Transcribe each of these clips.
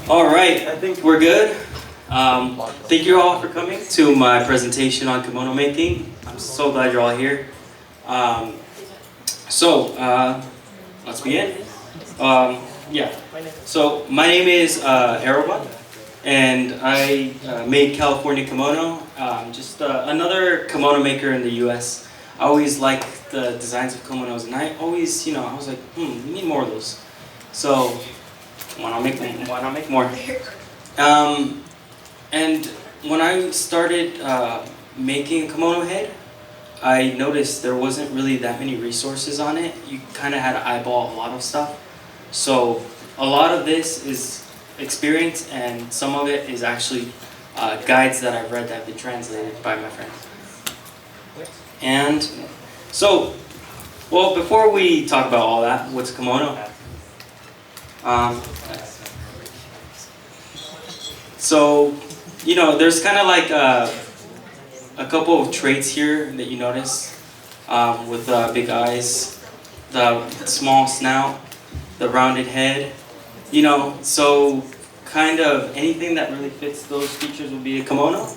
All right, I think we're good. Thank you all for coming to my presentation on kimono making. I'm so glad you're all here. Let's begin. Yeah, so my name is Aerobun, and I made California Kimono, just another kimono maker in the US. I always liked the designs of kimonos, and I always, I was like, we need more of those. So, why not make more? And when I started making a kimono head, I noticed there wasn't really that many resources on it. You kind of had to eyeball a lot of stuff. So a lot of this is experience, and some of it is actually guides that I've read that have been translated by my friends. And so, well, before we talk about all that, what's a kimono? So, there's kind of like a couple of traits here that you notice with big eyes, the small snout, the rounded head, so kind of anything that really fits those features would be a kimono.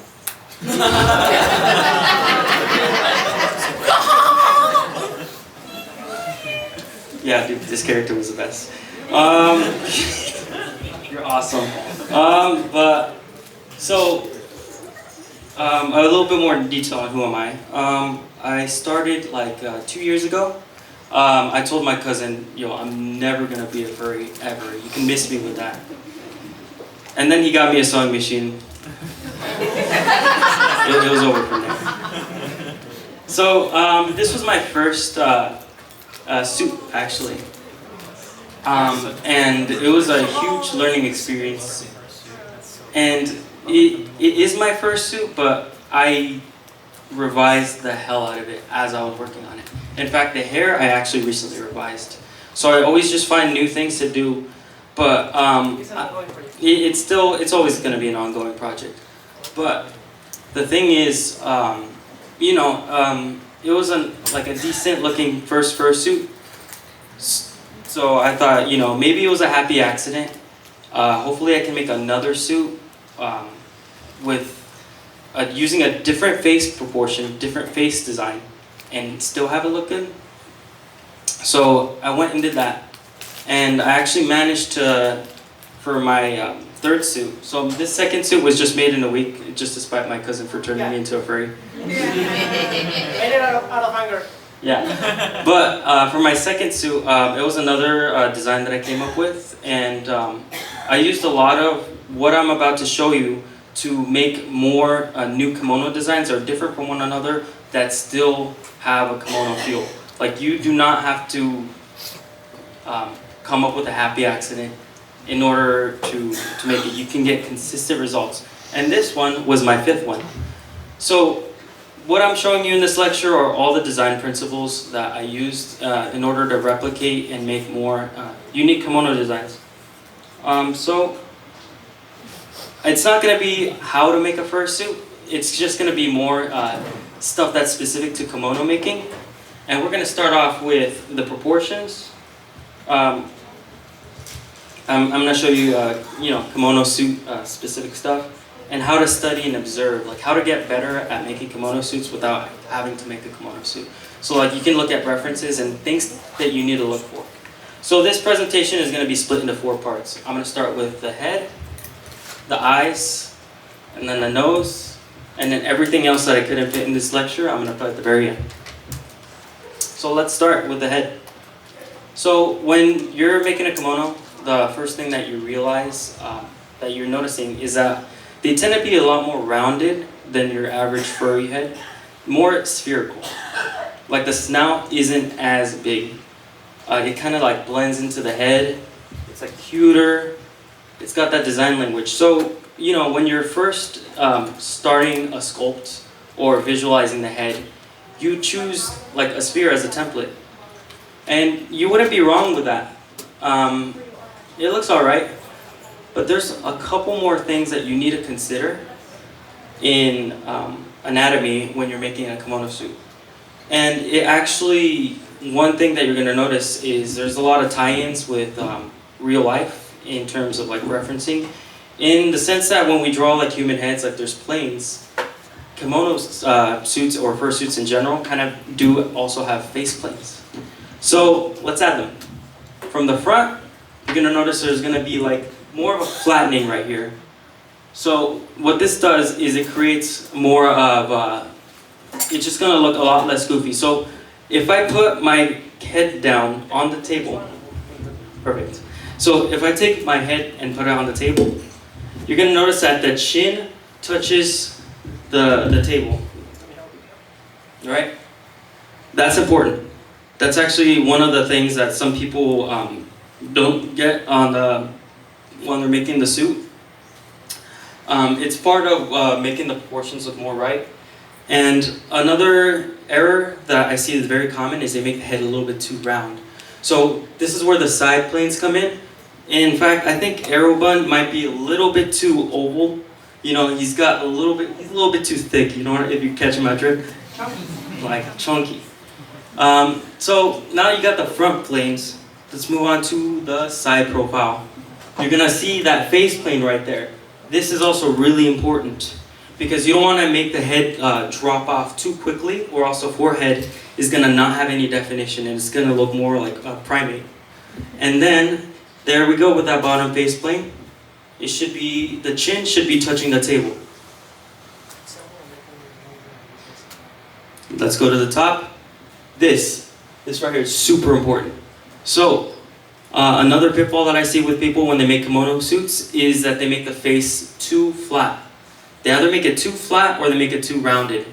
Yeah, dude, this character was the best. You're awesome. A little bit more detail on who am I. I started like 2 years ago. I told my cousin, I'm never gonna be a furry ever. You can miss me with that. And then he got me a sewing machine. It was over from there. So this was my first suit, actually. And it was a huge learning experience. And it is my first suit, but I revised the hell out of it as I was working on it. In fact, the hair I actually recently revised. So I always just find new things to do, but it's always going to be an ongoing project. But the thing is, it was like a decent looking first fursuit. So I thought, maybe it was a happy accident. Hopefully I can make another suit with using a different face proportion, different face design, and still have it look good. So I went and did that. And I actually managed to, for my third suit, so this second suit was just made in a week, just to spite my cousin for turning me into a furry. Made it out of hunger. Yeah, but for my second suit, it was another design that I came up with, and I used a lot of what I'm about to show you to make more new kimono designs that are different from one another that still have a kimono feel. Like, you do not have to come up with a happy accident in order to make it. You can get consistent results. And this one was my fifth one. So what I'm showing you in this lecture are all the design principles that I used in order to replicate and make more unique kimono designs. So it's not going to be how to make a fursuit. It's just going to be more stuff that's specific to kimono making. And we're going to start off with the proportions. I'm going to show you, kimono suit specific stuff, and how to study and observe, like how to get better at making kimono suits without having to make a kimono suit. So like you can look at references and things that you need to look for. So this presentation is going to be split into 4 parts. I'm going to start with the head, the eyes, and then the nose, and then everything else that I couldn't fit in this lecture, I'm going to put at the very end. So let's start with the head. So when you're making a kimono, the first thing that you realize that you're noticing is that they tend to be a lot more rounded than your average furry head, more spherical. Like the snout isn't as big. It kind of like blends into the head. It's like cuter. It's got that design language. So, when you're first starting a sculpt or visualizing the head, you choose like a sphere as a template. And you wouldn't be wrong with that. It looks alright, but there's a couple more things that you need to consider in anatomy when you're making a kimono suit. And it actually, one thing that you're going to notice is there's a lot of tie-ins with real life in terms of like referencing, in the sense that when we draw like human heads, like there's planes, kimono suits or fursuits in general kind of do also have face planes. So let's add them. From the front, you're gonna notice there's gonna be like more of a flattening right here. So what this does is it creates more of, it's just gonna look a lot less goofy. So if I put my head down on the table, perfect. So if I take my head and put it on the table, you're gonna notice that the chin touches the table, right? That's important. That's actually one of the things that some people don't get on when they're making the suit. It's part of making the proportions look more right. And another error that I see is very common is they make the head a little bit too round. So this is where the side planes come in. In fact, I think Aerobun might be a little bit too oval. You know, he's a little bit too thick, you know, if you catch my drift. Like chunky. So now you got the front planes. Let's move on to the side profile. You're gonna see that face plane right there. This is also really important because you don't want to make the head drop off too quickly, or else the forehead is gonna not have any definition and it's gonna look more like a primate. And then there we go with that bottom face plane. It should be, the chin should be touching the table. Let's go to the top. This right here is super important. So another pitfall that I see with people when they make kimono suits is that they make the face too flat. They either make it too flat or they make it too rounded.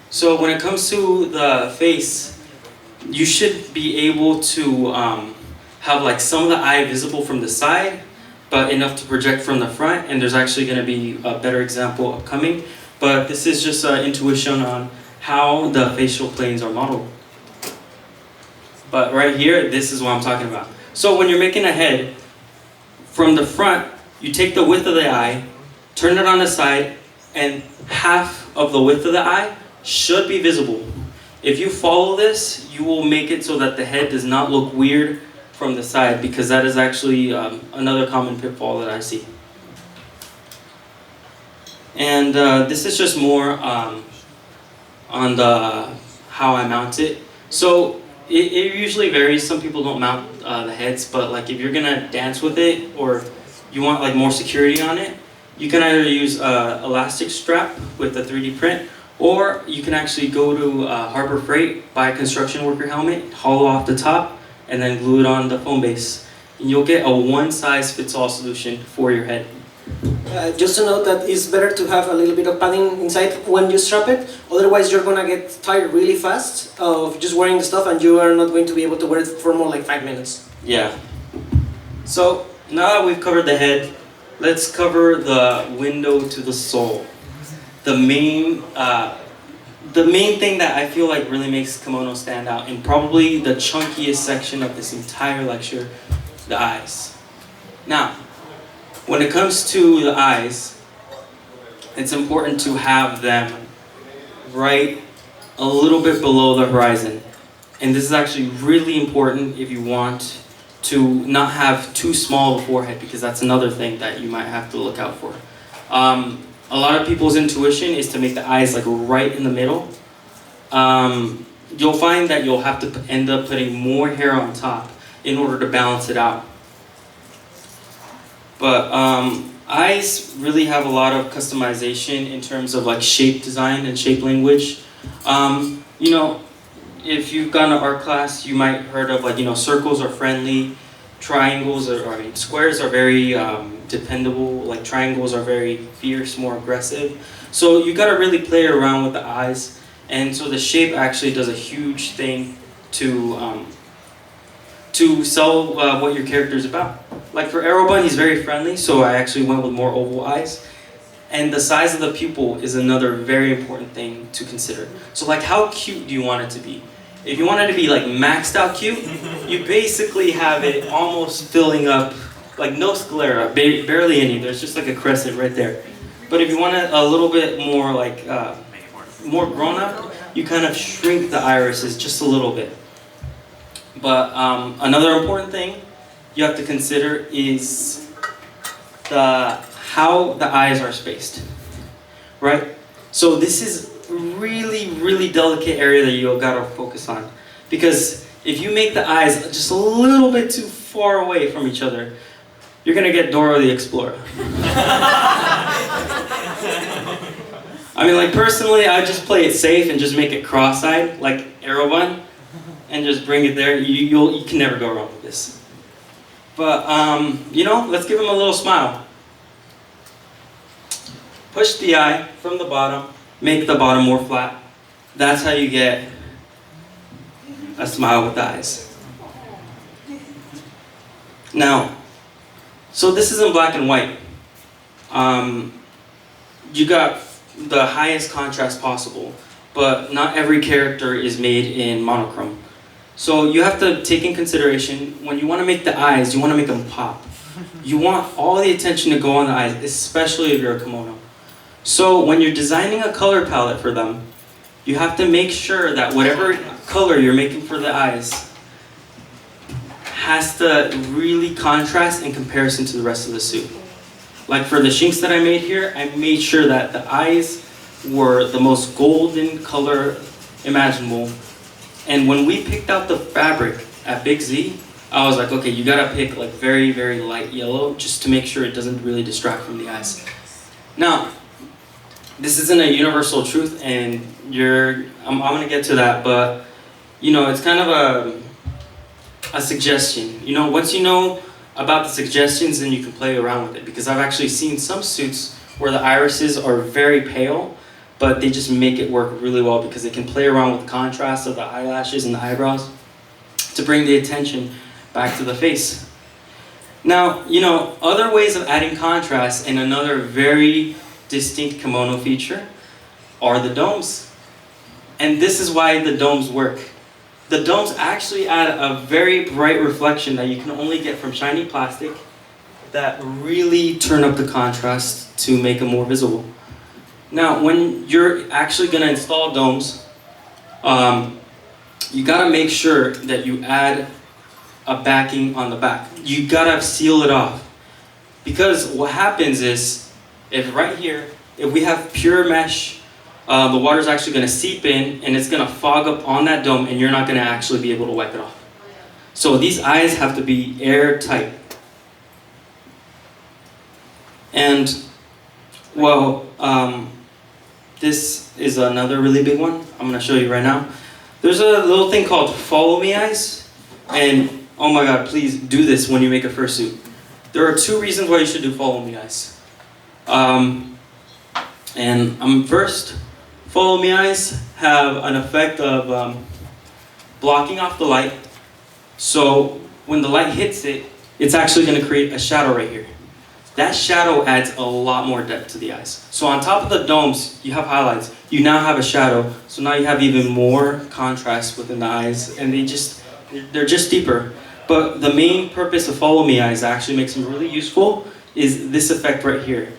So when it comes to the face, you should be able to have like some of the eye visible from the side, but enough to project from the front, and there's actually going to be a better example upcoming. But this is just intuition on how the facial planes are modeled. But right here, this is what I'm talking about. So when you're making a head, from the front, you take the width of the eye, turn it on the side, and half of the width of the eye should be visible. If you follow this, you will make it so that the head does not look weird from the side, because that is actually another common pitfall that I see. And this is just more on the how I mount it. So it usually varies. Some people don't mount the heads, but like if you're gonna dance with it or you want like more security on it, you can either use elastic strap with a 3D print, or you can actually go to Harbor Freight, buy a construction worker helmet, hollow off the top, and then glue it on the foam base. And you'll get a one-size-fits-all solution for your head. Just to note that it's better to have a little bit of padding inside when you strap it, otherwise you're gonna get tired really fast of just wearing the stuff and you are not going to be able to wear it for more like 5 minutes. Yeah. So now that we've covered the head, let's cover the window to the soul. The main thing that I feel like really makes kimono stand out, and probably the chunkiest section of this entire lecture, the eyes. Now, when it comes to the eyes, it's important to have them right a little bit below the horizon. And this is actually really important if you want to not have too small of a forehead, because that's another thing that you might have to look out for. A lot of people's intuition is to make the eyes like right in the middle. You'll find that you'll have to end up putting more hair on top in order to balance it out. But eyes really have a lot of customization in terms of like shape design and shape language. You know, if you've gone to art class, you might heard of like, you know, circles are friendly, triangles are, squares are very dependable, like triangles are very fierce, more aggressive. So you gotta really play around with the eyes. And so the shape actually does a huge thing to sell what your character is about. Like for Aerobun, he's very friendly, so I actually went with more oval eyes. And the size of the pupil is another very important thing to consider. So like, how cute do you want it to be? If you want it to be like maxed out cute, you basically have it almost filling up, like no sclera, barely any. There's just like a crescent right there. But if you want it a little bit more like, more grown up, you kind of shrink the irises just a little bit. But another important thing you have to consider is how the eyes are spaced, right? So this is really, really delicate area that you gotta focus on, because if you make the eyes just a little bit too far away from each other, you're gonna get Dora the Explorer. I mean, like personally, I just play it safe and just make it cross-eyed, like Aerobun, and just bring it there. You can never go wrong with this. But you know, let's give him a little smile. Push the eye from the bottom, make the bottom more flat. That's how you get a smile with the eyes. Now, so this is in black and white. You got the highest contrast possible, but not every character is made in monochrome. So you have to take in consideration, when you want to make the eyes, you want to make them pop. You want all the attention to go on the eyes, especially if you're a kimono. So when you're designing a color palette for them, you have to make sure that whatever color you're making for the eyes has to really contrast in comparison to the rest of the suit. Like for the shinks that I made here, I made sure that the eyes were the most golden color imaginable. And when we picked out the fabric at Big Z, I was like, okay, you gotta pick like very, very light yellow just to make sure it doesn't really distract from the eyes. Now, this isn't a universal truth, and I'm gonna get to that, but you know, it's kind of a suggestion. You know, once you know about the suggestions, then you can play around with it, because I've actually seen some suits where the irises are very pale, but they just make it work really well because they can play around with the contrast of the eyelashes and the eyebrows to bring the attention back to the face. Now, you know, other ways of adding contrast, and another very distinct kimono feature, are the domes. And this is why the domes work. The domes actually add a very bright reflection that you can only get from shiny plastic that really turn up the contrast to make them more visible. Now, when you're actually going to install domes, you got to make sure that you add a backing on the back. You got to seal it off. Because what happens is, if right here, if we have pure mesh, the water's actually going to seep in and it's going to fog up on that dome, and you're not going to actually be able to wipe it off. So these eyes have to be airtight. And, well, this is another really big one. I'm going to show you right now. There's a little thing called follow me eyes. And, oh my god, please do this when you make a fursuit. There are two reasons why you should do follow me eyes. First, follow me eyes have an effect of blocking off the light. So when the light hits it, it's actually going to create a shadow right here. That shadow adds a lot more depth to the eyes. So on top of the domes, you have highlights. You now have a shadow. So now you have even more contrast within the eyes, and they're just deeper. But the main purpose of follow me eyes actually makes them really useful is this effect right here.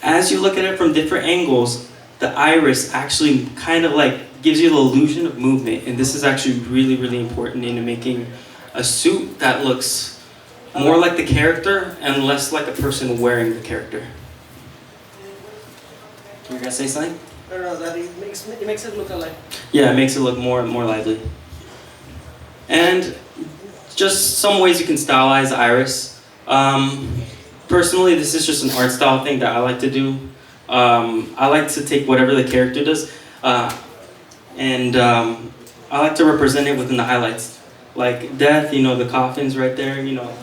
As you look at it from different angles, the iris actually kind of like gives you the illusion of movement, and this is actually really, really important in making a suit that looks more like the character and less like a person wearing the character. You guys say something? No, that it makes it look alike. Yeah, it makes it look more lively. And just some ways you can stylize the iris. Personally, this is just an art style thing that I like to do. I like to take whatever the character does, and I like to represent it within the highlights. Like Death, you know, the coffin's right there, you know.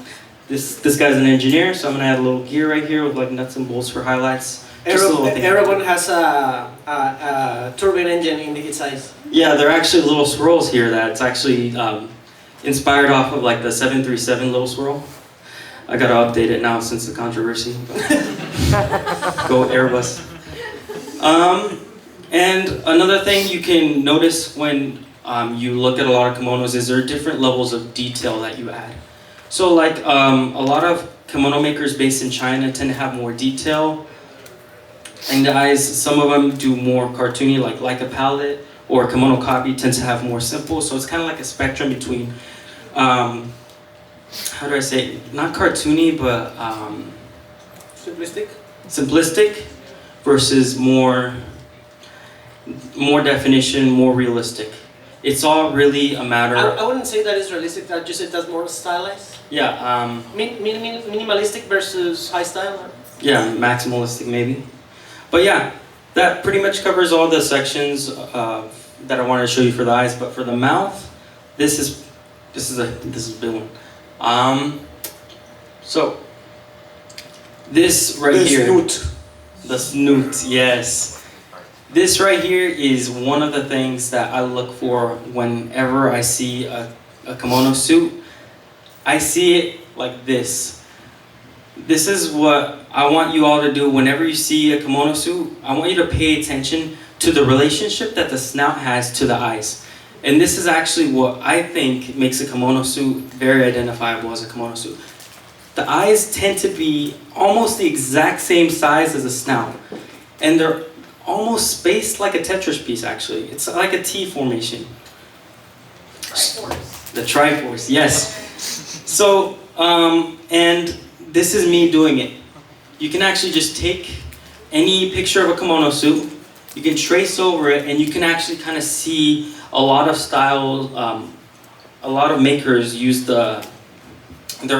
This guy's an engineer, so I'm gonna add a little gear right here with like nuts and bolts for highlights. Aerobun has a turbine engine in its eyes. Yeah, they're actually little swirls here that's actually inspired off of like the 737 little swirl. I gotta update it now since the controversy. Go Airbus. And another thing you can notice when you look at a lot of kimonos is there are different levels of detail that you add. So like a lot of kimono makers based in China tend to have more detail in the eyes. Some of them do more cartoony, like a palette, or kimono copy tends to have more simple. So it's kind of like a spectrum between how do I say it? Not cartoony, but Simplistic. simplistic versus more definition, more realistic. It's all really a matter. I wouldn't say that is realistic. I just say that's more stylized. Yeah. Minimalistic versus high style. Yeah, maximalistic maybe. But yeah, that pretty much covers all the sections that I wanted to show you for the eyes. But for the mouth, this is a big one. So this right here. Snout. The snoot, yes. This right here is one of the things that I look for whenever I see a kimono suit. I see it like this. This is what I want you all to do whenever you see a kimono suit. I want you to pay attention to the relationship that the snout has to the eyes. And this is actually what I think makes a kimono suit very identifiable as a kimono suit. The eyes tend to be almost the exact same size as the snout. And they're almost spaced like a Tetris piece, actually. It's like a T formation. Triforce. The Triforce, yes. So, and this is me doing it. You can actually just take any picture of a kimono suit, you can trace over it, and you can actually kind of see a lot of styles, a lot of makers use their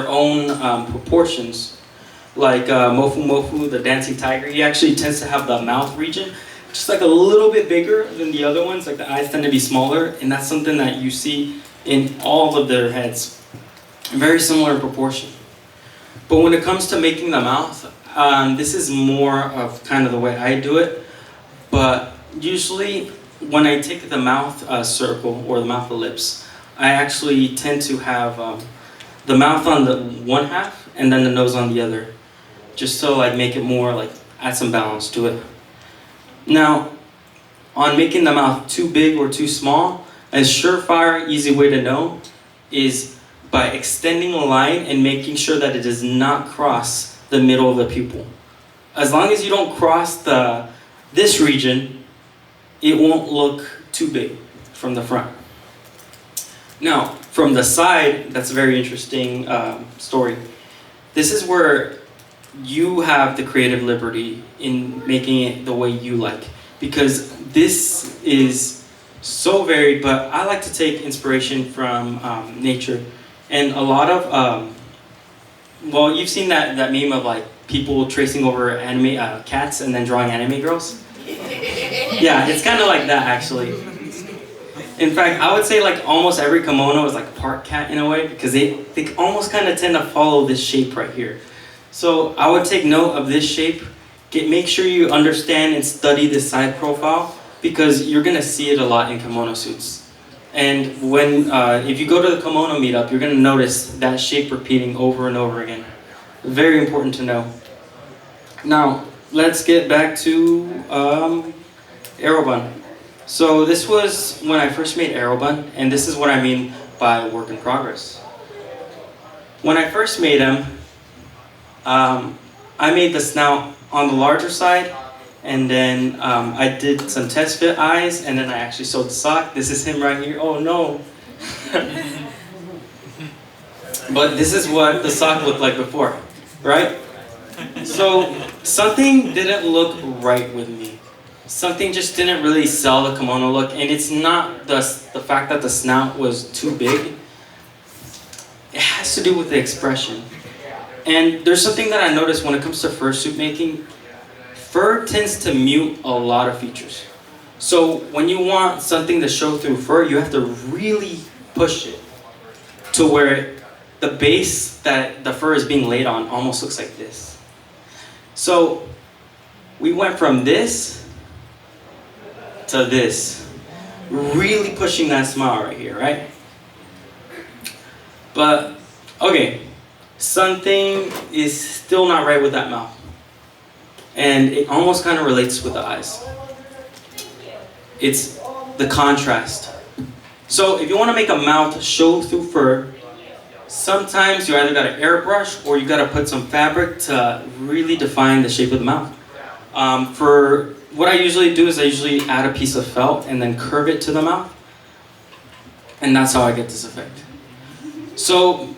own proportions. Like Mofu Mofu, the dancing tiger, he actually tends to have the mouth region just like a little bit bigger than the other ones, like the eyes tend to be smaller, and that's something that you see in all of their heads. Very similar in proportion. But when it comes to making the mouth, this is more of kind of the way I do it. But usually when I take the mouth circle or the mouth ellipse, I actually tend to have the mouth on the one half and then the nose on the other, just to like make it more like add some balance to it. Now, on making the mouth too big or too small, a surefire, easy way to know is by extending a line and making sure that it does not cross the middle of the pupil. As long as you don't cross this region, it won't look too big from the front. Now, from the side, that's a very interesting story. This is where you have the creative liberty in making it the way you like, because this is so varied, but I like to take inspiration from nature. And a lot of, well, you've seen that meme of like people tracing over anime cats and then drawing anime girls? Yeah, it's kind of like that actually. In fact, I would say like almost every kimono is like part cat in a way, because they almost kind of tend to follow this shape right here. So I would take note of this shape, make sure you understand and study this side profile, because you're gonna see it a lot in kimono suits. And when, if you go to the kimono meetup, you're gonna notice that shape repeating over and over again. Very important to know. Now, let's get back to Aerobun. So this was when I first made Aerobun, and this is what I mean by work in progress. When I first made him, I made the snout on the larger side, and then I did some test fit eyes, and then I actually sewed the sock. This is him right here. Oh no! But this is what the sock looked like before, right? So something didn't look right with me. Something just didn't really sell the kimono look, and it's not the fact that the snout was too big. It has to do with the expression. And there's something that I noticed when it comes to fursuit making. Fur tends to mute a lot of features. So when you want something to show through fur, you have to really push it to where the base that the fur is being laid on almost looks like this. So we went from this to this, really pushing that smile right here, right? But, okay, something is still not right with that mouth. And it almost kind of relates with the eyes. It's the contrast. So if you want to make a mouth show through fur, sometimes you either got to airbrush or you got to put some fabric to really define the shape of the mouth. For what I usually do is I usually add a piece of felt and then curve it to the mouth. And that's how I get this effect. So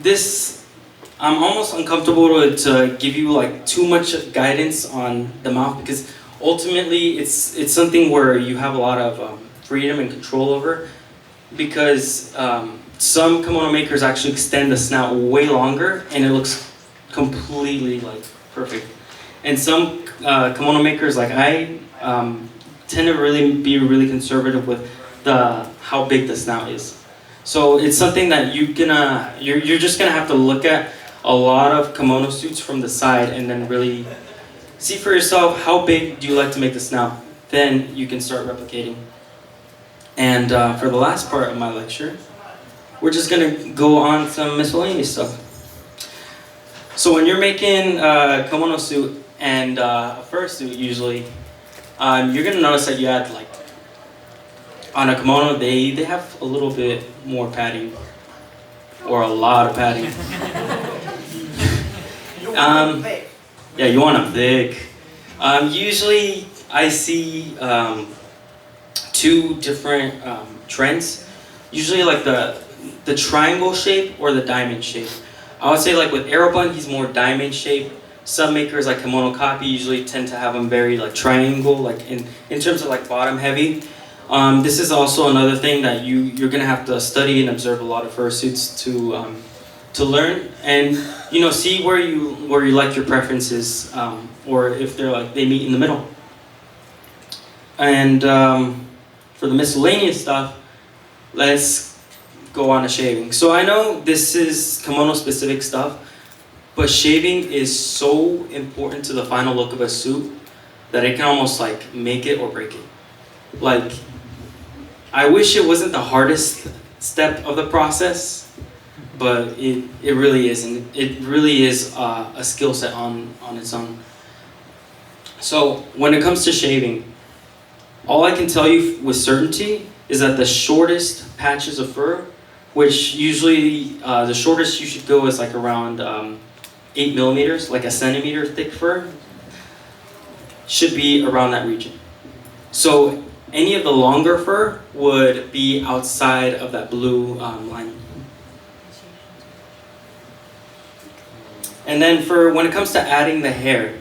this, I'm almost uncomfortable to give you like too much guidance on the mouth, because ultimately it's something where you have a lot of freedom and control over, because some kimono makers actually extend the snout way longer and it looks completely like perfect. And some kimono makers like I tend to really be really conservative with how big the snout is. So it's something that you're just gonna have to look at a lot of kimono suits from the side and then really see for yourself how big do you like to make the snout. Then you can start replicating. And for the last part of my lecture, we're just gonna go on some miscellaneous stuff. So when you're making a kimono suit and a fursuit, usually you're gonna notice that you add like, on a kimono, they have a little bit more padding, or a lot of padding. Yeah, you want them thick. Usually, I see two different trends. Usually, like the triangle shape or the diamond shape. I would say like with Aerobun, he's more diamond shape. Some makers like Kemono Copy usually tend to have them very like triangle, like in terms of like bottom heavy. This is also another thing that you're gonna have to study and observe a lot of fursuits to learn, and see where you like your preferences, or if they meet in the middle. And for the miscellaneous stuff, let's go on to shaving. So I know this is kimono specific stuff, but shaving is so important to the final look of a suit that it can almost like make it or break it. Like, I wish it wasn't the hardest step of the process, but it really isn't. It really is a skill set on its own. So when it comes to shaving, all I can tell you with certainty is that the shortest patches of fur, which usually the shortest you should go is like around 8 millimeters, like a centimeter thick fur, should be around that region. So any of the longer fur would be outside of that blue line. And then when it comes to adding the hair,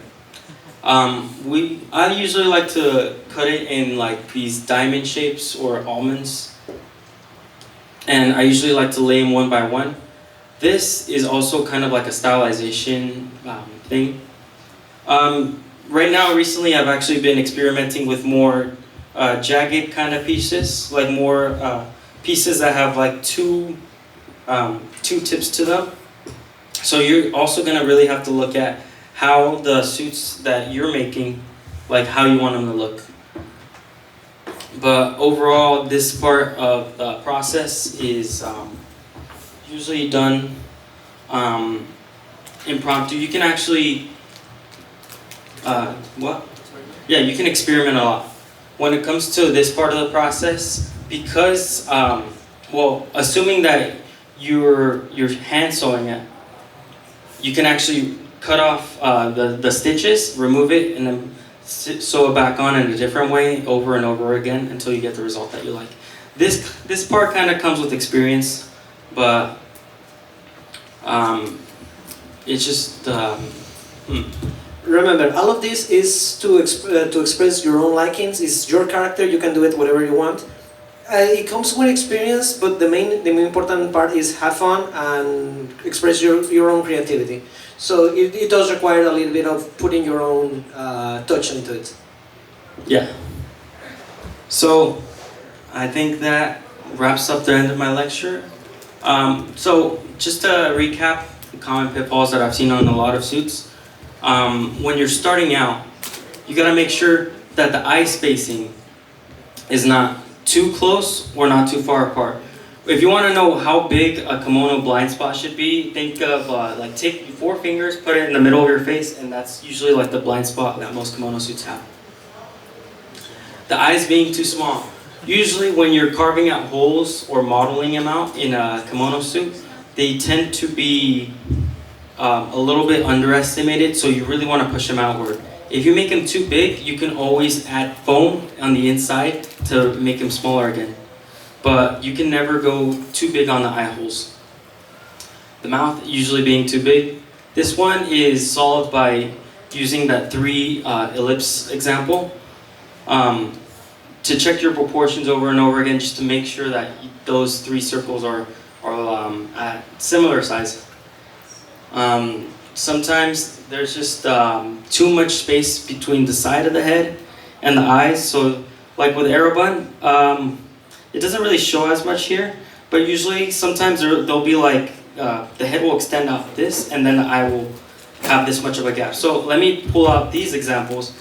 I usually like to cut it in like these diamond shapes or almonds. And I usually like to lay them one by one. This is also kind of like a stylization thing. Right now, recently, I've actually been experimenting with more jagged kind of pieces, like more pieces that have like two tips to them. So you're also gonna really have to look at how the suits that you're making, like how you want them to look. But overall, this part of the process is usually done impromptu. You can actually, Yeah, you can experiment a lot. When it comes to this part of the process, because, assuming that you're hand sewing it, you can actually cut off the stitches, remove it, and then sew it back on in a different way over and over again until you get the result that you like. This part kind of comes with experience, but it's just Remember, all of this is to express your own likings. It's your character. You can do it whatever you want. It comes with experience, but the main important part is have fun and express your own creativity. So it does require a little bit of putting your own touch into it. Yeah. So I think that wraps up the end of my lecture. So just to recap the common pitfalls that I've seen on a lot of suits. When you're starting out, you gotta make sure that the eye spacing is not too close or not too far apart. If you want to know how big a kimono blind spot should be, think of take 4 fingers, put it in the middle of your face, and that's usually like the blind spot that most kimono suits have. The eyes being too small. Usually when you're carving out holes or modeling them out in a kimono suit, they tend to be a little bit underestimated, so you really want to push them outward. If you make them too big, you can always add foam on the inside to make them smaller again. But you can never go too big on the eye holes. the mouth usually being too big. This one is solved by using that 3 ellipse example to check your proportions over and over again, just to make sure that those 3 circles are at similar size. Sometimes there's just too much space between the side of the head and the eyes. So like with Aerobun, it doesn't really show as much here, but usually sometimes there'll be like, the head will extend out this and then the eye will have this much of a gap. So let me pull out these examples.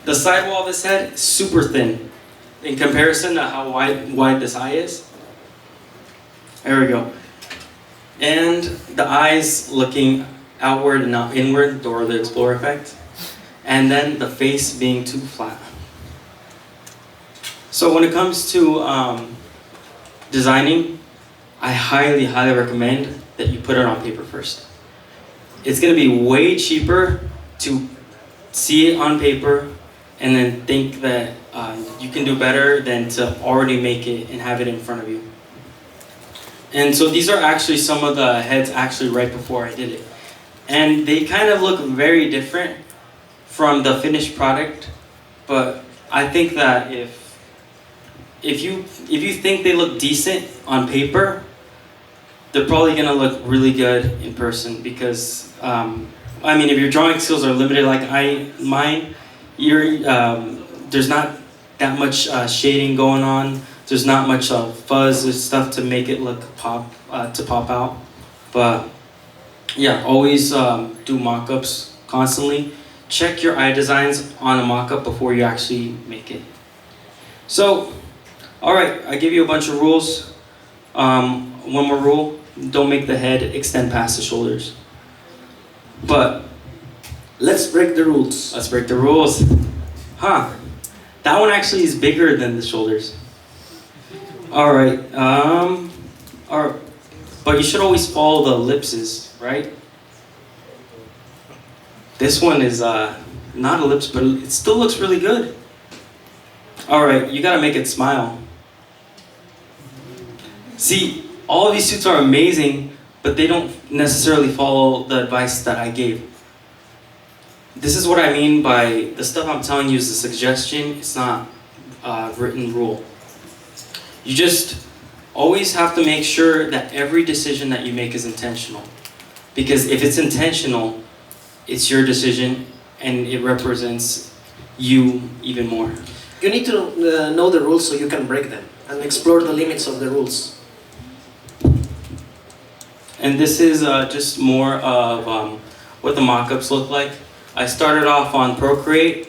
The side wall of this head is super thin in comparison to how wide this eye is. There we go. And the eyes looking outward and not inward, Dora the Explorer effect. And then the face being too flat. So when it comes to designing, I highly, highly recommend that you put it on paper first. It's gonna be way cheaper to see it on paper and then think that you can do better than to already make it and have it in front of you. And so these are actually some of the heads actually right before I did it. And they kind of look very different from the finished product, but I think that if you think they look decent on paper, they're probably gonna look really good in person, because I mean, if your drawing skills are limited like mine, there's not that much shading going on. There's not much fuzz or stuff to make it look pop out. But yeah, always do mock-ups constantly. Check your eye designs on a mock-up before you actually make it. So, all right, I give you a bunch of rules. One more rule: don't make the head extend past the shoulders. But let's break the rules. Let's break the rules. Huh? That one actually is bigger than the shoulders. All right. But you should always follow the ellipses, right? This one is not ellipse, but it still looks really good. All right, you gotta make it smile. See, all of these suits are amazing, but they don't necessarily follow the advice that I gave. This is what I mean by the stuff I'm telling you is a suggestion. It's not a written rule. You just always have to make sure that every decision that you make is intentional. Because if it's intentional, it's your decision and it represents you even more. You need to know the rules so you can break them and explore the limits of the rules. And this is just more of what the mock-ups look like. I started off on Procreate,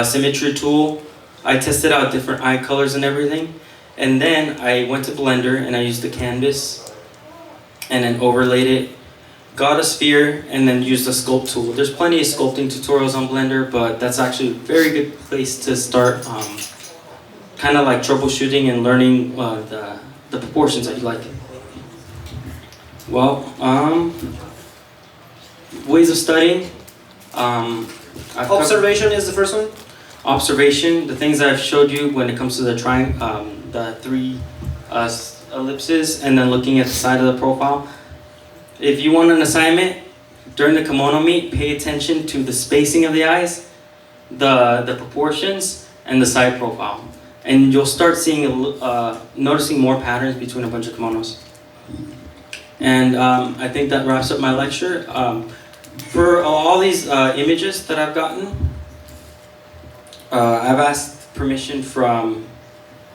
symmetry tool. I tested out different eye colors and everything. And then I went to Blender and I used the canvas and then overlaid it. Got a sphere and then used the sculpt tool. There's plenty of sculpting tutorials on Blender, but that's actually a very good place to start kind of like troubleshooting and learning the proportions that you like. Well, ways of studying. Observation is the first one? Observation, the things that I've showed you when it comes to the the 3 ellipses, and then looking at the side of the profile. If you want an assignment, during the kimono meet, pay attention to the spacing of the eyes, the proportions, and the side profile. And you'll start seeing, noticing more patterns between a bunch of kimonos. And I think that wraps up my lecture. For all these images that I've gotten, I've asked permission from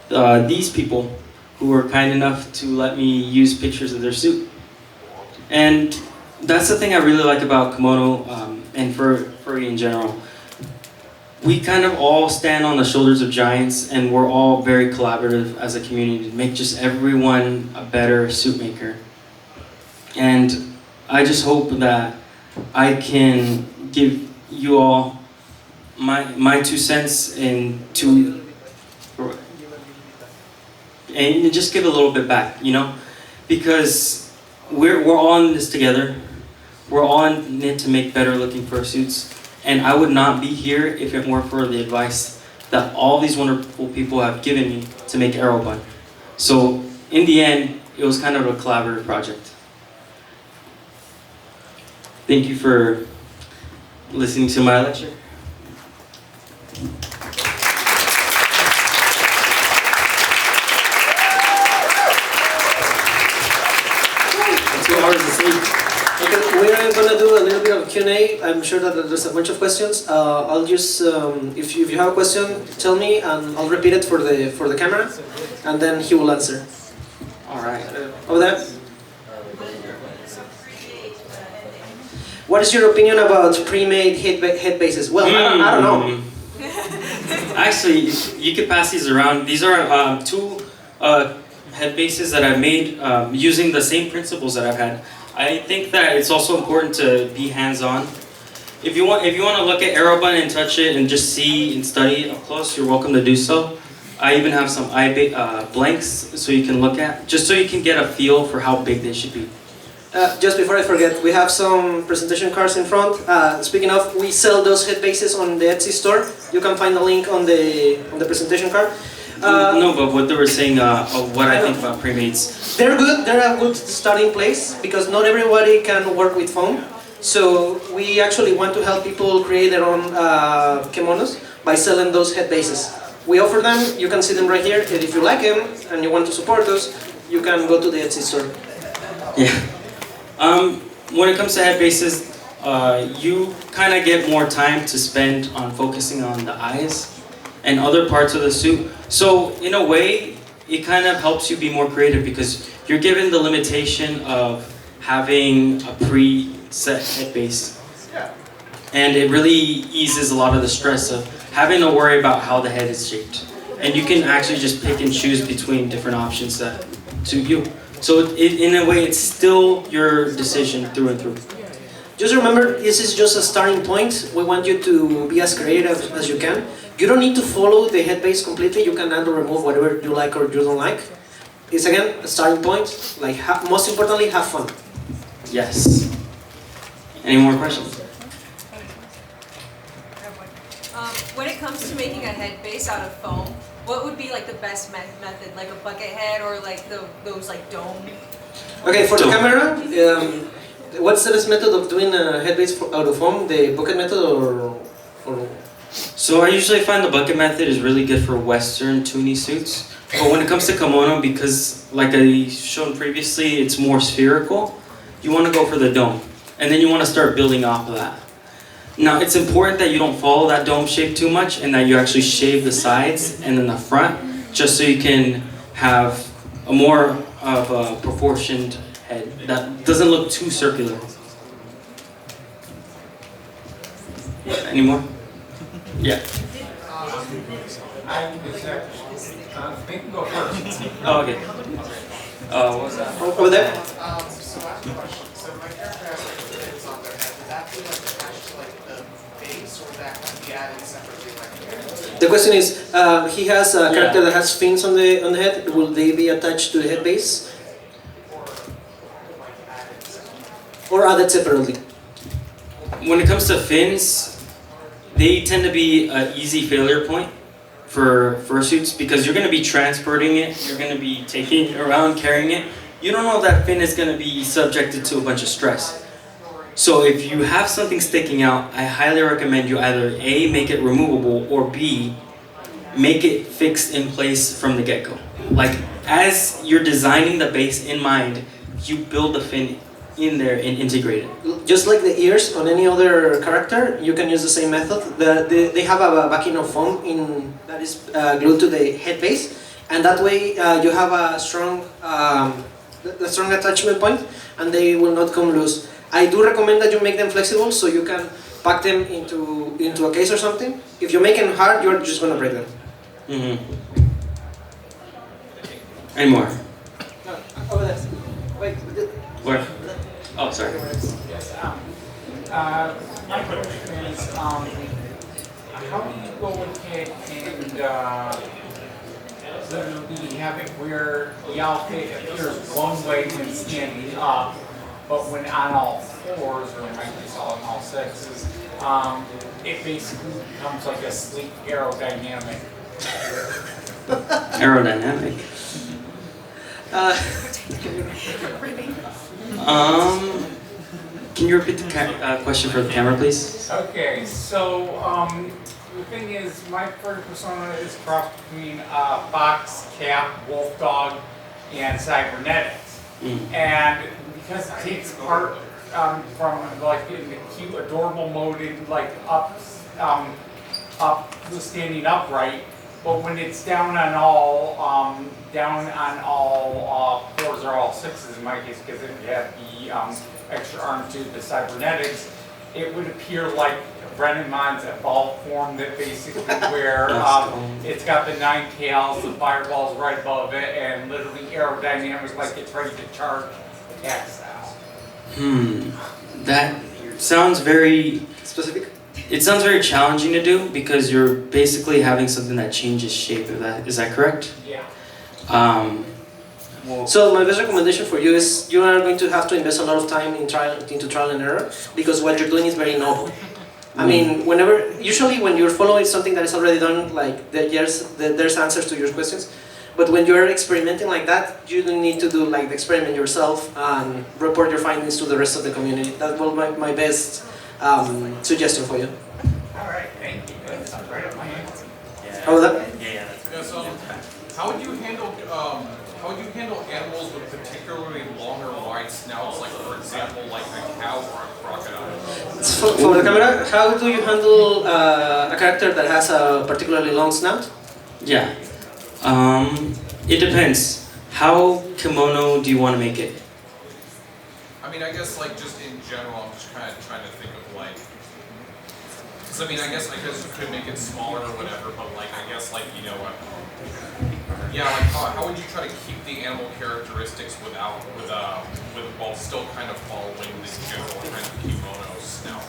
these people who were kind enough to let me use pictures of their suit. And that's the thing I really like about kimono and furry in general. We kind of all stand on the shoulders of giants, and we're all very collaborative as a community to make just everyone a better suit maker. And I just hope that I can give you all my 2 cents and just give a little bit back, you know, because we're all in this together. We're all in it to make better looking fursuits, and I would not be here if it weren't for the advice that all these wonderful people have given me to make Aerobun. So in the end, it was kind of a collaborative project. Thank you for listening to my lecture. Okay, we're gonna do a little bit of Q&A. I'm sure that there's a bunch of questions. I'll just, if you have a question, tell me, and I'll repeat it for the camera, and then he will answer. All right. Over there. What is your opinion about pre-made head bases? Well, I don't know. Actually, you could pass these around. These are two head bases that I've made using the same principles that I've had. I think that it's also important to be hands-on. If you want to look at Aerobun and touch it and just see and study it up close, you're welcome to do so. I even have some blanks so you can look at, just so you can get a feel for how big they should be. Just before I forget, we have some presentation cards in front. Speaking of, we sell those head bases on the Etsy store. You can find the link on the presentation card. No, but what they were saying, what I think about pre-mades. They're good. They're a good starting place because not everybody can work with foam. So we actually want to help people create their own kimonos by selling those head bases. We offer them. You can see them right here. And if you like them and you want to support us, you can go to the Etsy store. Yeah. When it comes to head bases, you kind of get more time to spend on focusing on the eyes and other parts of the suit. So in a way, it kind of helps you be more creative because you're given the limitation of having a pre-set head base. And it really eases a lot of the stress of having to worry about how the head is shaped. And you can actually just pick and choose between different options that suit you. So in a way, it's still your decision through and through. Just remember, this is just a starting point. We want you to be as creative as you can. You don't need to follow the head base completely. You can add or remove whatever you like or you don't like. It's again a starting point. Like most importantly, have fun. Yes. Any more questions? When it comes to making a head base out of foam, what would be like the best method? Like a bucket head or like those like dome? Okay, for the camera, what's the best method of doing a head base out of foam? The bucket method or? So I usually find the bucket method is really good for Western toonie suits. But when it comes to kimono, because like I shown previously, it's more spherical, you want to go for the dome. And then you want to start building off of that. Now it's important that you don't follow that dome shape too much and that you actually shave the sides and then the front, just so you can have a more of a proportioned head that doesn't look too circular. Any more? Yeah. We can go first. Oh, okay. What was that? Over there? So I have a question. So my character has like the fins on their head. Would that be like attached to like the base, or would that kind of be added separately like The question is, he has a character that has fins on the head. Will they be attached to the head base? Or added separately? When it comes to fins, they tend to be an easy failure point for fursuits because you're going to be transporting it, you're going to be taking it around, carrying it. You don't know if that fin is going to be subjected to a bunch of stress. So if you have something sticking out, I highly recommend you either A, make it removable, or B, make it fixed in place from the get-go. Like, as you're designing the base in mind, you build the fin in there and integrate it. Just like the ears on any other character, you can use the same method. They have a backing of foam that is glued to the head base, and that way you have a strong attachment point, and they will not come loose. I do recommend that you make them flexible so you can pack them into a case or something. If you make them hard, you're just gonna break them. Any more? No, over there. Wait. Where? Oh, sorry. Yes. My question is, how do you go ahead and literally have it where the outfit appears one way when standing up, but when on all fours, or it might be on all sixes, it basically becomes like a sleek aerodynamic. Aerodynamic. Can you repeat the question for the camera, please? Okay, so the thing is, my furry persona is cross between fox, cat, wolf dog, and cybernetics. And because it takes part from like in the cute, adorable mode in like standing upright, but when it's down on all fours or all sixes in my case, because it had the extra arm to the cybernetics, it would appear like Brennemon's evolved form that basically where it's got the 9 tails, the fireball's right above it, and literally aerodynamics like it's ready to charge attack style. That sounds very Specific? It sounds very challenging to do because you're basically having something that changes shape. Is that correct? Yeah. So my best recommendation for you is you are going to have to invest a lot of time into trial and error, because what you're doing is very novel. I mean, usually when you're following something that is already done, like there's answers to your questions. But when you're experimenting like that, you don't need to do like the experiment yourself and report your findings to the rest of the community. That will be my best suggestion for you. All right, thank you. That's right up my alley. How was that? Yeah, so how would you handle animals with particularly long or wide snouts, like for example, like a cow or a crocodile? For the camera, how do you handle a character that has a particularly long snout? Yeah. It depends. How kimono do you want to make it? I mean, I guess like just in general, I'm just kind of trying to think of like, because I mean, I guess you could make it smaller or whatever, but like I guess like how would you try to keep the animal characteristics while still kind of following this general kind of kimono snout?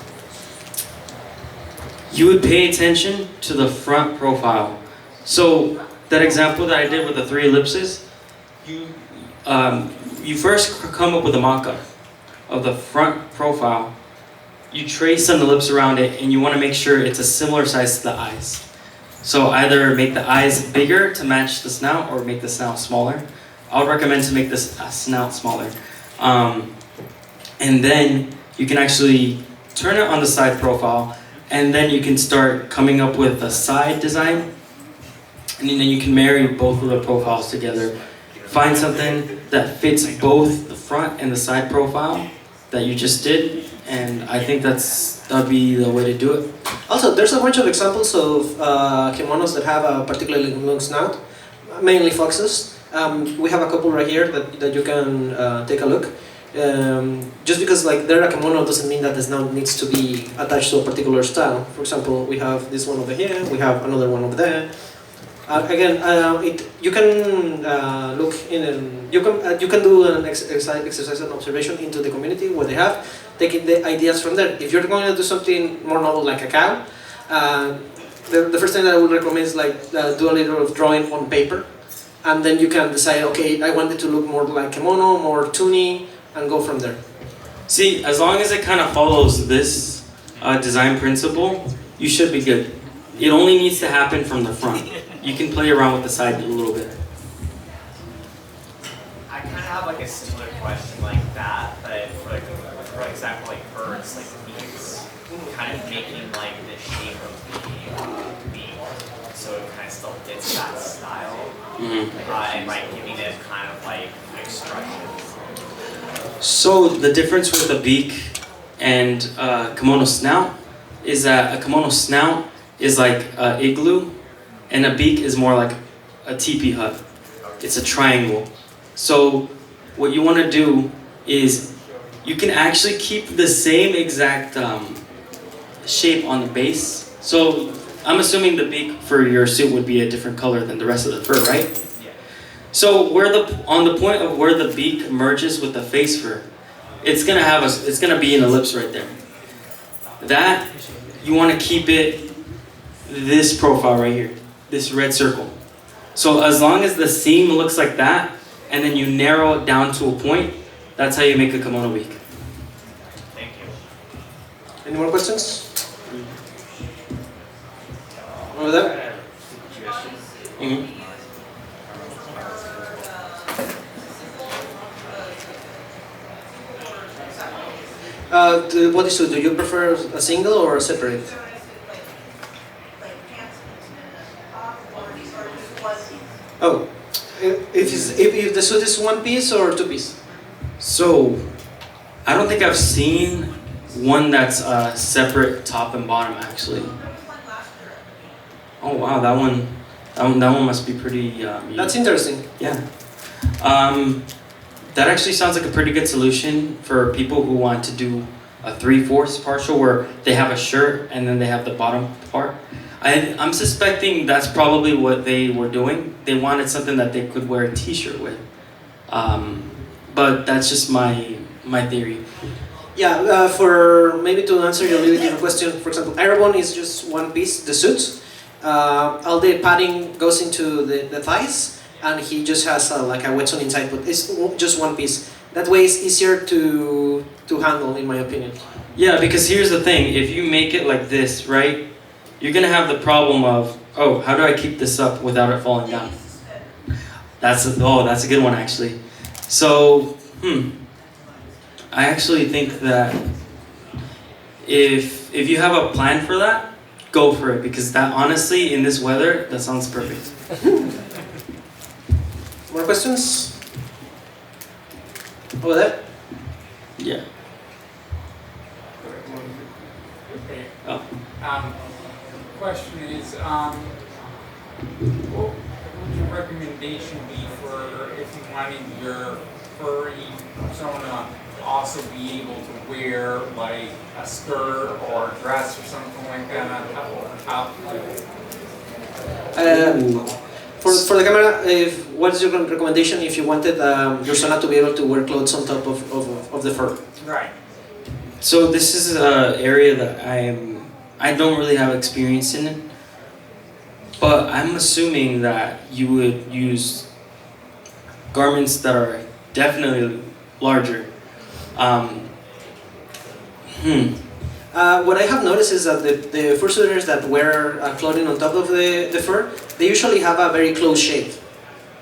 You would pay attention to the front profile. So that example that I did with the 3 ellipses, you first come up with a mock-up of the front profile. You trace an ellipse around it, and you want to make sure it's a similar size to the eyes. So either make the eyes bigger to match the snout, or make the snout smaller. I would recommend to make this snout smaller. And then you can actually turn it on the side profile, and then you can start coming up with a side design, and then you can marry both of the profiles together. Find something that fits both the front and the side profile that you just did, and I think that'd be the way to do it. Also, there's a bunch of examples of kimonos that have a particularly long snout, mainly foxes. We have a couple right here that you can take a look. Just because like they're a kimono doesn't mean that the snout needs to be attached to a particular style. For example, we have this one over here, we have another one over there. You can look in. You can do an exercise and observation into the community where they have, taking the ideas from there. If you're going to do something more novel like a cow, the first thing that I would recommend is like do a little of drawing on paper, and then you can decide, okay, I want it to look more like kimono, more toony, and go from there. See, as long as it kind of follows this design principle, you should be good. It only needs to happen from the front. You can play around with the side a little bit. I kind of have like a similar question like that, but for example, like birds, like beaks, kind of making like the shape of the beak, so it kind of still fits that style, and like giving it kind of like expressions. So the difference with the beak and kimono snout is that a kimono snout is like an igloo, and a beak is more like a teepee hut. It's a triangle. So what you want to do is you can actually keep the same exact shape on the base. So I'm assuming the beak for your suit would be a different color than the rest of the fur, right? Yeah. So on the point of where the beak merges with the face fur, it's gonna be an ellipse right there. That you want to keep it this profile right here, this red circle. So as long as the seam looks like that, and then you narrow it down to a point, that's how you make a kimono beak. Thank you. Any more questions? Over there? The bodysuit, do you prefer a single or a separate? Oh, if the suit is one piece or two piece? So, I don't think I've seen one that's separate top and bottom actually. Oh wow, that one must be pretty. That's interesting. Yeah. That actually sounds like a pretty good solution for people who want to do a 3/4 partial where they have a shirt and then they have the bottom part. I'm suspecting that's probably what they were doing. They wanted something that they could wear a t-shirt with. But that's just my theory. Yeah, for maybe to answer your really different question, for example, Aerobun is just one piece, the suit. All the padding goes into the thighs, and he just has like a wetsuit inside, but it's just one piece. That way it's easier to handle, in my opinion. Yeah, because here's the thing, if you make it like this, right, you're gonna have the problem of, oh, how do I keep this up without it falling down? That's a good one actually. So, I actually think that if you have a plan for that, go for it, because that honestly, in this weather, that sounds perfect. More questions? Over there? Yeah. Okay. Oh. Question is, what would your recommendation be for if you wanted your furry persona also be able to wear like a skirt or a dress or something like that on top of it? For the camera, what is your recommendation if you wanted your persona to be able to wear clothes on top of the fur? Right. So this is an area that I don't really have experience in it, but I'm assuming that you would use garments that are definitely larger. What I have noticed is that the fursuiters that wear clothing on top of the fur, they usually have a very close shape.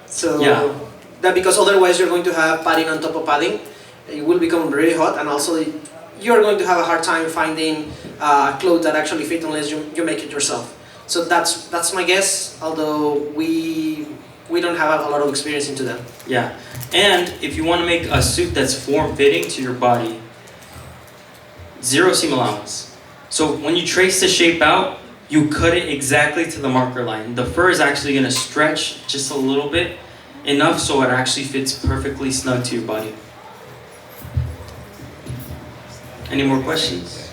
So Yeah. that because otherwise you're going to have padding on top of padding, it will become really hot, and also you're going to have a hard time finding clothes that actually fit unless you make it yourself. So that's my guess, although we don't have a lot of experience into that. Yeah, and if you want to make a suit that's form-fitting to your body, zero seam allowance. So when you trace the shape out, you cut it exactly to the marker line. The fur is actually going to stretch just a little bit, enough so it actually fits perfectly snug to your body. Any more questions?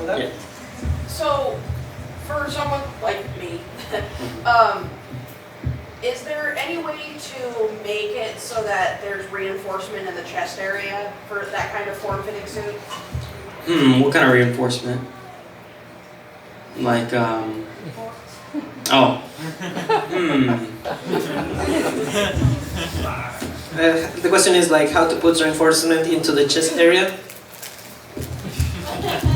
Yeah. So, for someone like me, is there any way to make it so that there's reinforcement in the chest area for that kind of form-fitting suit? What kind of reinforcement? Like, The question is like how to put reinforcement into the chest area.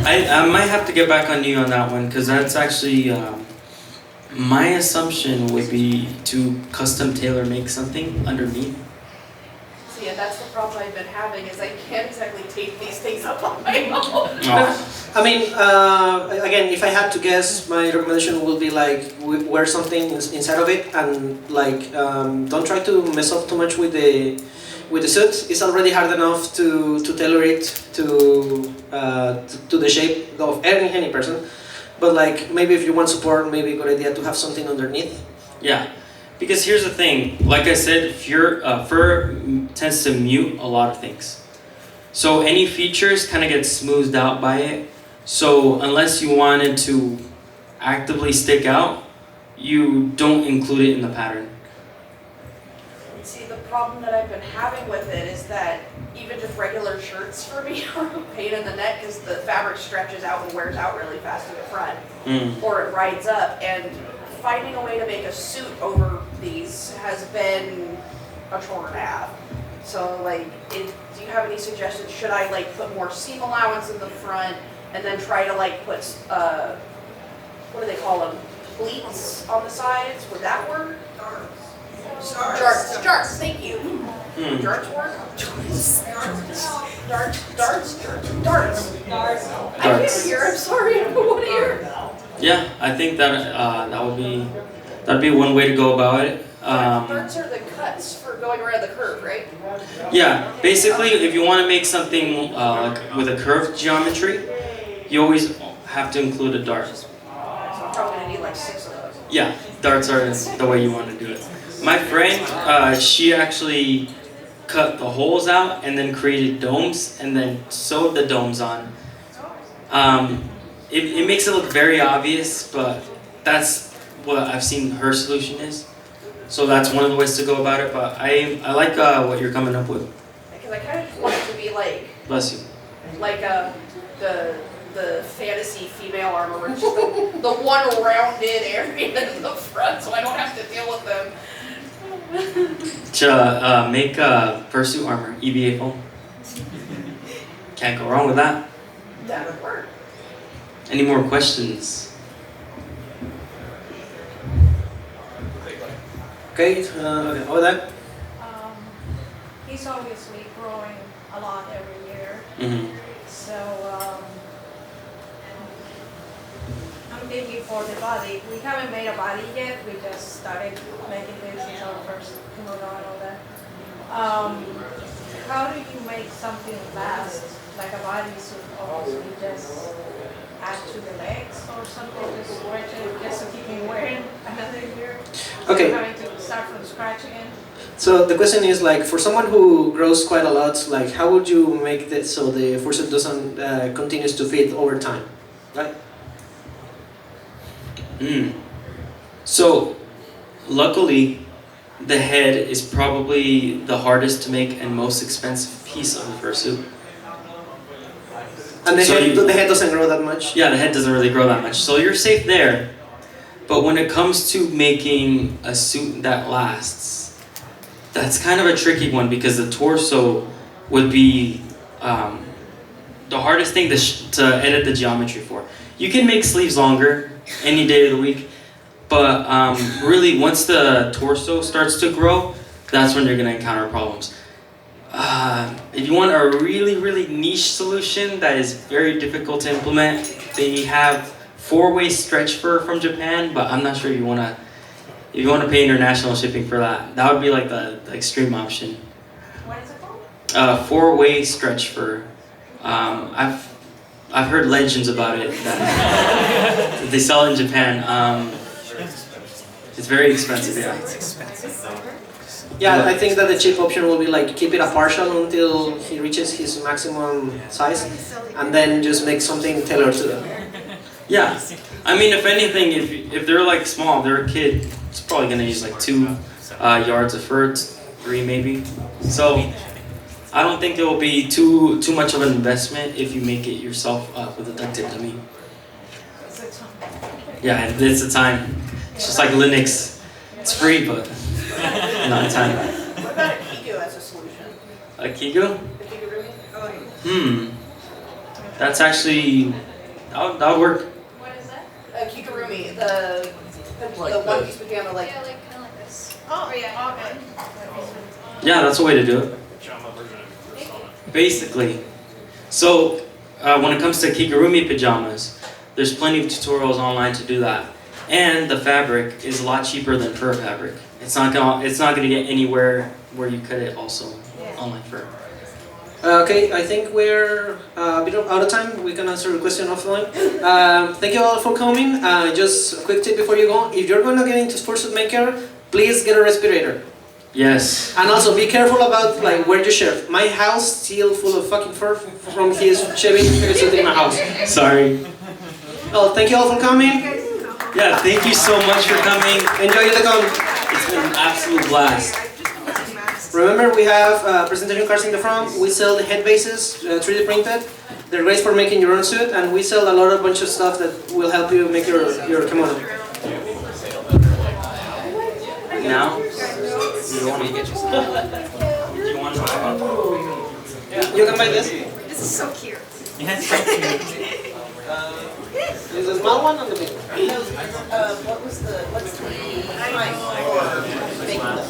I might have to get back on you on that one, because that's actually, my assumption would be to custom tailor make something underneath. See, and that's the problem I've been having is I can't exactly tape these things up on my own. Oh. I mean, again, if I had to guess, my recommendation would be like wear something inside of it, and like don't try to mess up too much with the suit. It's already hard enough to tailor it to the shape of any person. But like maybe if you want support, maybe a good idea to have something underneath. Yeah, because here's the thing. Like I said, fur tends to mute a lot of things. So any features kind of get smoothed out by it. So unless you wanted to actively stick out, you don't include it in the pattern. See, the problem that I've been having with it is that even just regular shirts for me are a pain in the neck because the fabric stretches out and wears out really fast in the front, or it rides up, and finding a way to make a suit over these has been a chore and a half. So like, do you have any suggestions? Should I like put more seam allowance in the front and then try to like put, what do they call them? Pleats on the sides? Would that work? Jarts, thank you. Darts work? Darts. I can't hear, I'm sorry, I have one ear. Yeah, I think that that'd be one way to go about it. Darts are the cuts for going around the curve, right? Yeah, basically, if you want to make something like with a curved geometry, you always have to include a dart. So I'm probably gonna need like 6 of those. Yeah, darts are the way you want to do it. My friend, she actually cut the holes out and then created domes and then sewed the domes on. It makes it look very obvious, but that's what I've seen her solution is. So that's one of the ways to go about it, but I like what you're coming up with. Because I kind of just want it to be like, Bless you. like the fantasy female armor, where it's just the one rounded area in the front, so I don't have to deal with them. To make fursuit armor, EVA foam. Can't go wrong with that. That would work. Any more questions? Okay, over there. He's obviously growing a lot every year. Mm-hmm. So I'm thinking for the body. We haven't made a body yet. We just started making this. It's our first kimono and all that. How do you make something last, like a bodysuit? Almost you just add to the legs or something, just stretch it, just to keep me wearing another year. Okay. So having to start from scratch again. So the question is like, for someone who grows quite a lot, like how would you make this so the fursuit doesn't continues to fit over time, right? So, luckily, the head is probably the hardest to make and most expensive piece of the fursuit. And the So head doesn't grow that much. Yeah, the head doesn't really grow that much, so you're safe there. But when it comes to making a suit that lasts, that's kind of a tricky one because the torso would be the hardest thing to edit the geometry for. You can make sleeves longer any day of the week, but really once the torso starts to grow, that's when you're going to encounter problems. If you want a really, really niche solution that is very difficult to implement, they have 4-way stretch fur from Japan, but I'm not sure you want to. If you want to pay international shipping for that, that would be like the extreme option. What is it called? 4-way stretch fur. I've heard legends about it that they sell it in Japan. It's very expensive, yeah. Yeah, I think that the cheap option will be like keep it a partial until he reaches his maximum size, and then just make something tailored to them. Yeah, I mean, if anything, if they're like small, if they're a kid, it's probably gonna use like 2 yards of fur, 3 maybe. So I don't think it will be too much of an investment if you make it yourself with a duct tape dummy. Yeah, it's a time. It's just like Linux. It's free, but not a time. What about a Kigu as a solution? A Kigu? The Kigurumi? That's actually that would work. What is that? A Kigurumi, the one piece pajama, like. Yeah, like kind of like this. Oh yeah. Okay. Yeah, that's a way to do it. Basically. So when it comes to Kigurumi pajamas, there's plenty of tutorials online to do that. And the fabric is a lot cheaper than fur fabric. It's not gonna get anywhere where you cut it also on like fur. Okay, I think we're a bit out of time. We can answer the question offline. Thank you all for coming. Just a quick tip before you go. If you're going to get into fursuit maker, please get a respirator. Yes. And also be careful about like where you shave. My house still full of fucking fur from his shaving fursuit in my house. Sorry. Well, thank you all for coming. Yeah, thank you so much for coming. Enjoy the con. It's been an absolute blast. Remember, we have presentation cards in the front. We sell the head bases, 3D printed. They're great for making your own suit, and we sell a bunch of stuff that will help you make your kimono. Now, you want to get you want to You can buy this. This is so cute. Yes, thank you. There's a small one and the big one. What's the time for making them?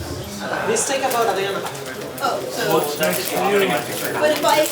These take about a day and a half. Oh, so, What's next for you? but if I,